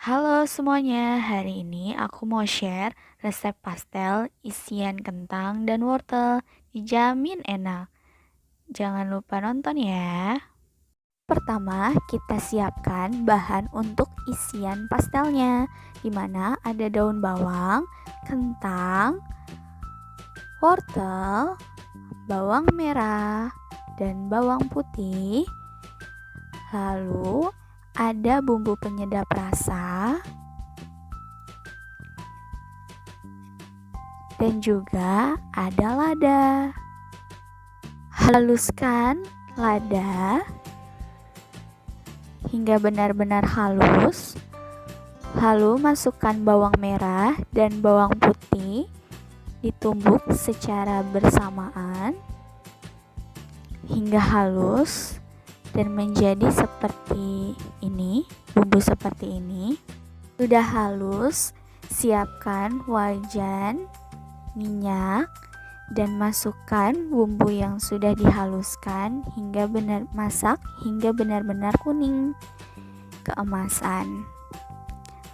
Halo semuanya, hari ini aku mau share resep pastel isian kentang dan wortel. Dijamin enak. Jangan lupa nonton ya. Pertama, kita siapkan bahan untuk isian pastelnya, di mana ada daun bawang, kentang, wortel, bawang merah, dan bawang putih. Lalu ada bumbu penyedap rasa, dan juga ada lada. Haluskan lada hingga benar-benar halus. Lalu masukkan bawang merah dan bawang putih, ditumbuk secara bersamaan hingga halus dan menjadi seperti ini, bumbu seperti ini. Sudah halus, siapkan wajan, minyak, dan masukkan bumbu yang sudah dihaluskan hingga benar-benar kuning keemasan.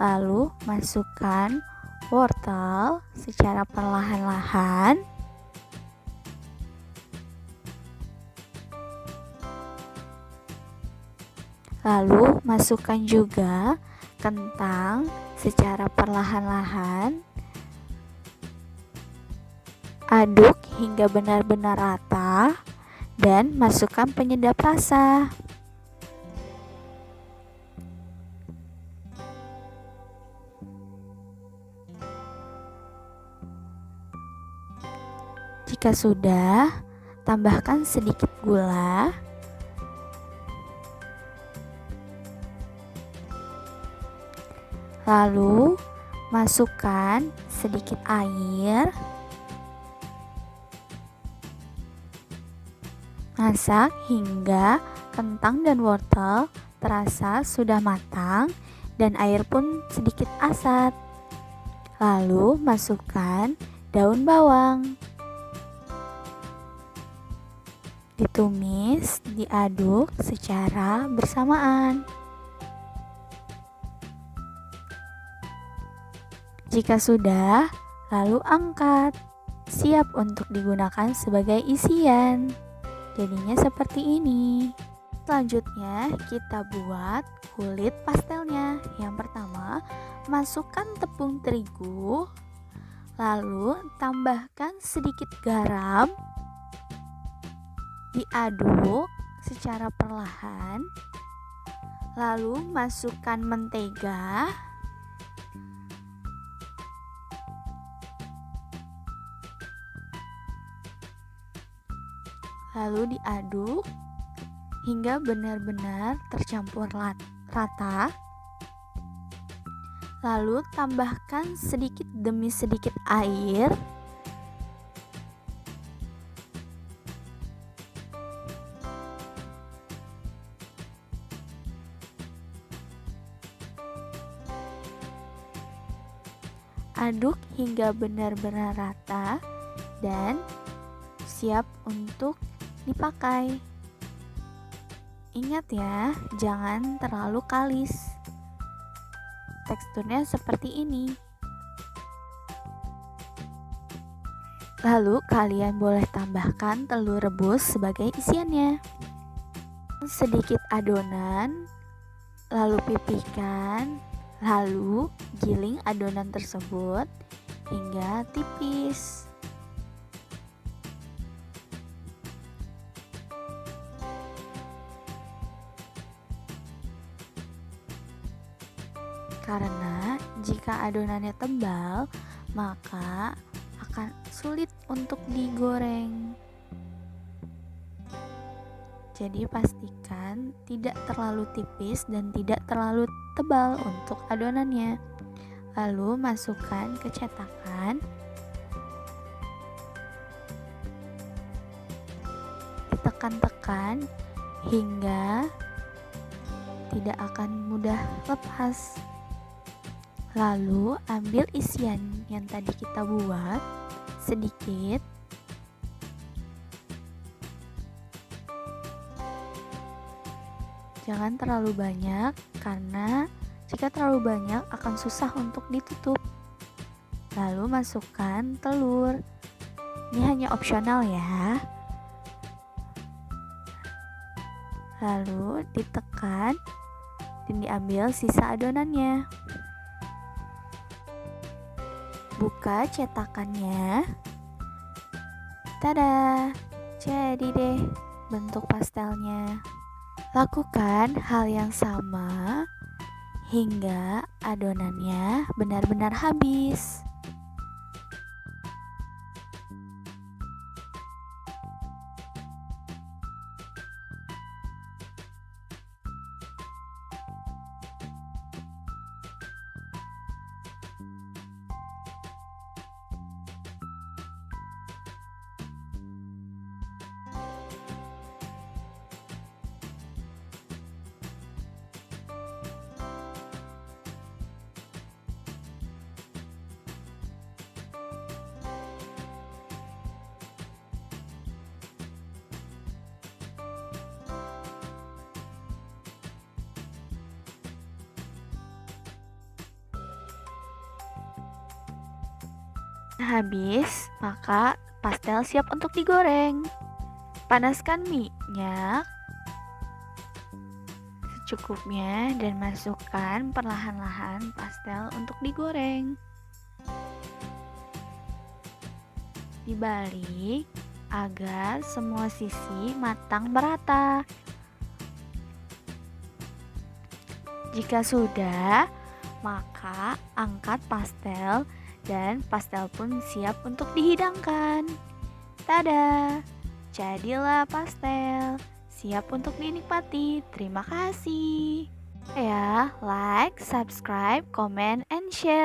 Lalu masukkan wortel secara perlahan-lahan. Lalu masukkan juga kentang secara perlahan-lahan. Aduk hingga benar-benar rata dan masukkan penyedap rasa. Jika sudah, tambahkan sedikit gula. Lalu masukkan sedikit air. Masak hingga kentang dan wortel terasa sudah matang dan air pun sedikit asat. Lalu masukkan daun bawang. Ditumis, diaduk secara bersamaan. Jika sudah, lalu angkat. Siap untuk digunakan sebagai isian. Jadinya seperti ini. Selanjutnya kita buat kulit pastelnya. Yang pertama, masukkan tepung terigu, lalu tambahkan sedikit garam, diaduk secara perlahan, lalu masukkan mentega, lalu diaduk hingga benar-benar tercampur rata. Lalu tambahkan sedikit demi sedikit air. Aduk hingga benar-benar rata dan siap untuk dipakai. Ingat ya, jangan terlalu kalis. Teksturnya seperti ini. Lalu kalian boleh tambahkan telur rebus sebagai isiannya. Sedikit adonan, lalu pipihkan, lalu giling adonan tersebut hingga tipis. Karena jika adonannya tebal, maka akan sulit untuk digoreng. Jadi pastikan tidak terlalu tipis dan tidak terlalu tebal untuk adonannya. Lalu masukkan ke cetakan. Ditekan-tekan hingga tidak akan mudah lepas. Lalu ambil isian yang tadi kita buat sedikit. Jangan terlalu banyak karena Jika terlalu banyak akan susah untuk ditutup. Lalu masukkan telur. Ini hanya opsional ya. Lalu ditekan dan diambil sisa adonannya. Buka cetakannya. Tada, jadi deh bentuk pastelnya. Lakukan hal yang sama hingga adonannya benar-benar habis. Habis, maka pastel siap untuk digoreng. Panaskan minyak secukupnya dan masukkan perlahan-lahan pastel untuk digoreng. Dibalik agar semua sisi matang merata. Jika sudah, maka angkat pastel dan pastel pun siap untuk dihidangkan. Tada! Jadilah pastel, siap untuk dinikmati. Terima kasih. Ya, like, subscribe, comment, and share.